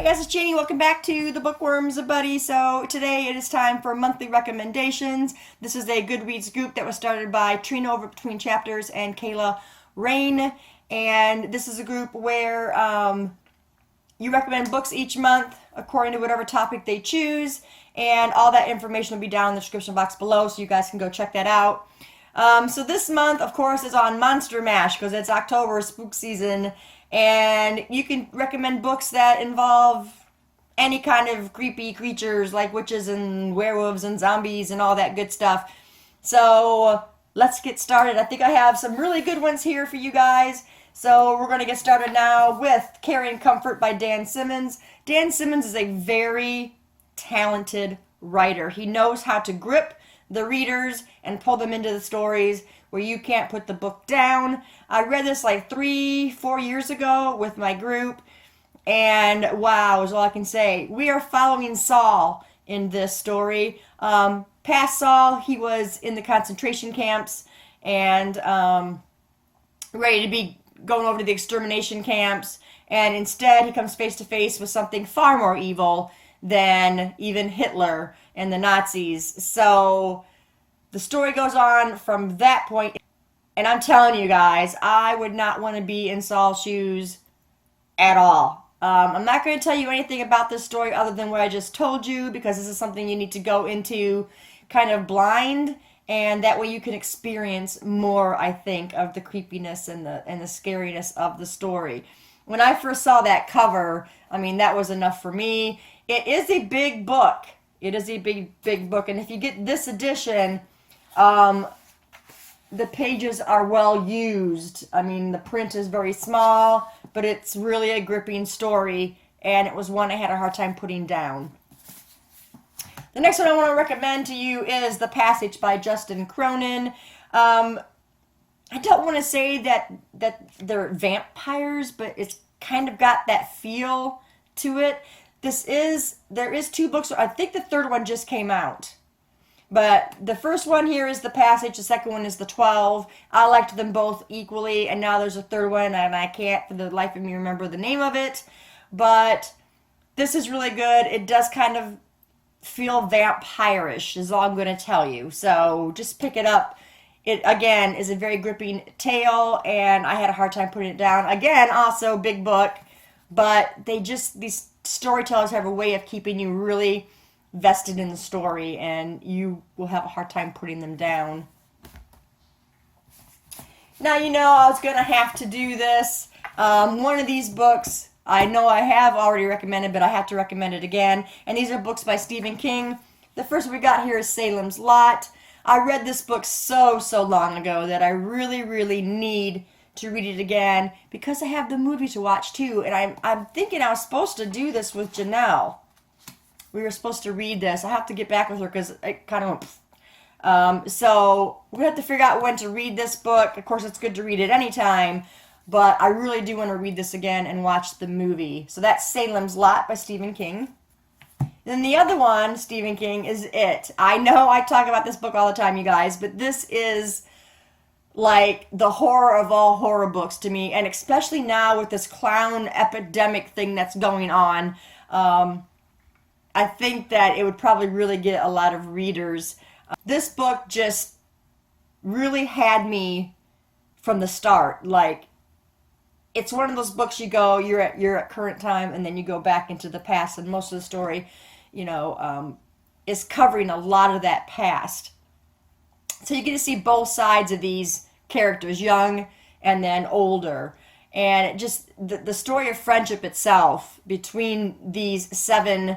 Guys, it's Janie. Welcome back to the Bookworms, buddy. So today it is time for monthly recommendations. This is a Goodreads group that was started by Trina over Between Chapters and Kayla Rain. And this is a group where you recommend books each month according to whatever topic they choose. And all that information will be down in the description box below, so you guys can go check that out. So this month, of course, is on Monster Mash because it's October, spook season. And you can recommend books that involve any kind of creepy creatures like witches and werewolves and zombies and all that good stuff. So let's get started. I think I have some really good ones here for you guys. So we're going to get started now with Carrying Comfort by Dan Simmons. Dan Simmons is a very talented writer. He knows how to grip the readers and pull them into the stories where you can't put the book down. I read this like 3-4 years ago with my group, and wow is all I can say. We are following Saul in this story. Past Saul, he was in the concentration camps and ready to be going over to the extermination camps, and instead he comes face to face with something far more evil than even Hitler and the Nazis. So the story goes on from that point, and I'm telling you guys, I would not want to be in Saul's shoes at all. I'm not going to tell you anything about this story other than what I just told you, because this is something you need to go into kind of blind, and that way you can experience more, I think, of the creepiness and the scariness of the story. When I first saw that cover, I mean, that was enough for me. It is a big book. It is a big book, and if you get this edition, the pages are well used. I mean, the print is very small, but it's really a gripping story, and it was one I had a hard time putting down. The next one I want to recommend to you is The Passage by Justin Cronin. I don't want to say that they're vampires, but it's kind of got that feel to it. There is 2 books. I think the third one just came out. But the first one here is The Passage. The second one is The 12. I liked them both equally. And now there's a third one, and I can't for the life of me remember the name of it. But this is really good. It does kind of feel vampire-ish is all I'm going to tell you. So just pick it up. It, again, is a very gripping tale, and I had a hard time putting it down. Again, also big book. But these storytellers have a way of keeping you really vested in the story, and you will have a hard time putting them down. Now, you know I was going to have to do this. One of these books I know I have already recommended, but I have to recommend it again. And these are books by Stephen King. The first one we got here is Salem's Lot. I read this book so long ago that I really need to read it again because I have the movie to watch too. And I'm thinking I was supposed to do this with Janelle. We were supposed to read this. I have to get back with her because it kind of went. So we have to figure out when to read this book. Of course, it's good to read it anytime, but I really do want to read this again and watch the movie. So that's Salem's Lot by Stephen King. Then the other one, Stephen King, is It. I know I talk about this book all the time, you guys, but this is like the horror of all horror books to me, and especially now with this clown epidemic thing that's going on. I think that it would probably really get a lot of readers. This book just really had me from the start. Like, it's one of those books you're at current time, and then you go back into the past, and most of the story, is covering a lot of that past. So you get to see both sides of these characters, young and then older. And it just, the story of friendship itself between these 7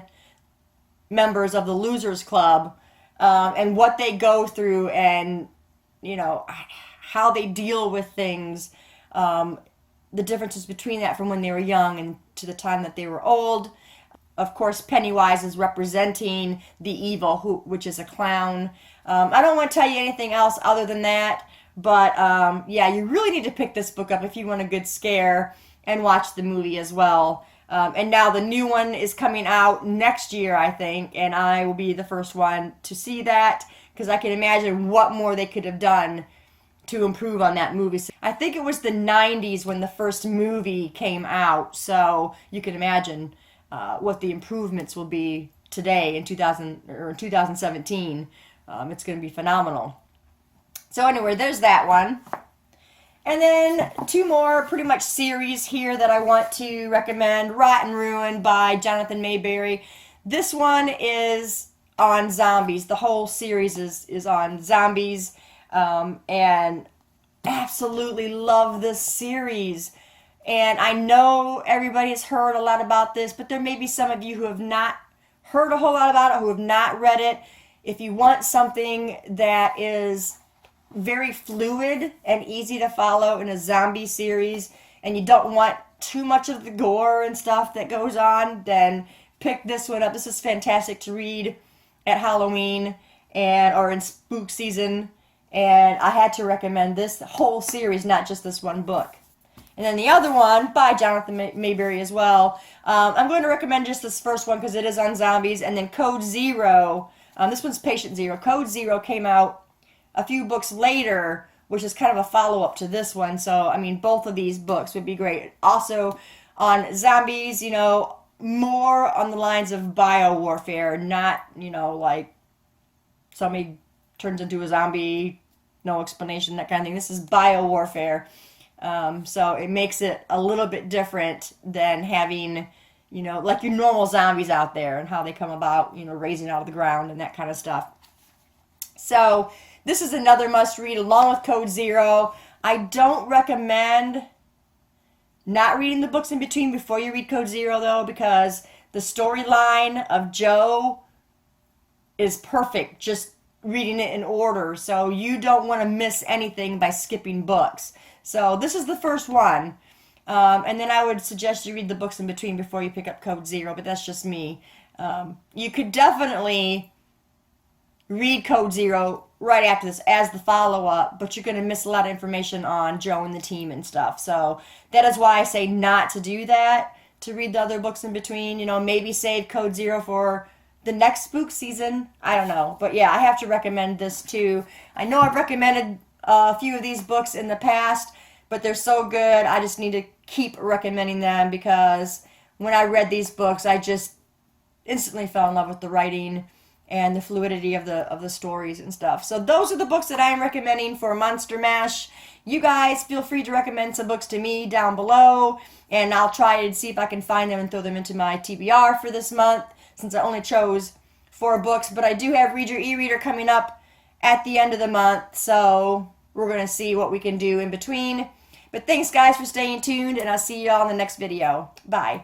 members of the Losers Club, and what they go through, and how they deal with things, the differences between that from when they were young and to the time that they were old. Of course, Pennywise is representing the evil, which is a clown. I don't want to tell you anything else other than that, but yeah, you really need to pick this book up if you want a good scare, and watch the movie as well. And now the new one is coming out next year, I think, and I will be the first one to see that, because I can imagine what more they could have done to improve on that movie. I think it was the 90s when the first movie came out, so you can imagine what the improvements will be today in 2017. It's going to be phenomenal. So anyway, there's that one. And then two more pretty much series here that I want to recommend. Rot and Ruin by Jonathan Mayberry. This one is on zombies. The whole series is on zombies. And absolutely love this series. And I know everybody has heard a lot about this, but there may be some of you who have not heard a whole lot about it, who have not read it. If you want something that is very fluid and easy to follow in a zombie series, and you don't want too much of the gore and stuff that goes on, then pick this one up. This is fantastic to read at Halloween or in spook season, and I had to recommend this whole series, not just this one book. And then the other one by Jonathan Mayberry as well. I'm going to recommend just this first one because it is on zombies, and then Code Zero. This one's Patient Zero. Code Zero came out a few books later, which is kind of a follow-up to this one. So, I mean, both of these books would be great. Also, on zombies, you know, more on the lines of bio-warfare, not, you know, like somebody turns into a zombie, no explanation, that kind of thing. This is bio-warfare. So it makes it a little bit different than having, you know, like your normal zombies out there and how they come about, you know, raising out of the ground and that kind of stuff. So this is another must read along with Code Zero. I don't recommend not reading the books in between before you read Code Zero, though, because the storyline of Joe is perfect, just reading it in order. So you don't want to miss anything by skipping books. So this is the first one. And then I would suggest you read the books in between before you pick up Code Zero, but that's just me. You could definitely read Code Zero right after this as the follow-up, but you're going to miss a lot of information on Joe and the team and stuff. So that is why I say not to do that, to read the other books in between. You know, maybe save Code Zero for the next spook season. I don't know. But yeah, I have to recommend this too. I know I've recommended a few of these books in the past, but they're so good. I just need to keep recommending them because when I read these books, I just instantly fell in love with the writing and the fluidity of the stories and stuff. So those are the books that I am recommending for Monster Mash. You guys feel free to recommend some books to me down below, and I'll try and see if I can find them and throw them into my TBR for this month, since I only chose 4 books. But I do have Read Your E-Reader coming up at the end of the month, so we're going to see what we can do in between. But thanks, guys, for staying tuned, and I'll see you all in the next video. Bye.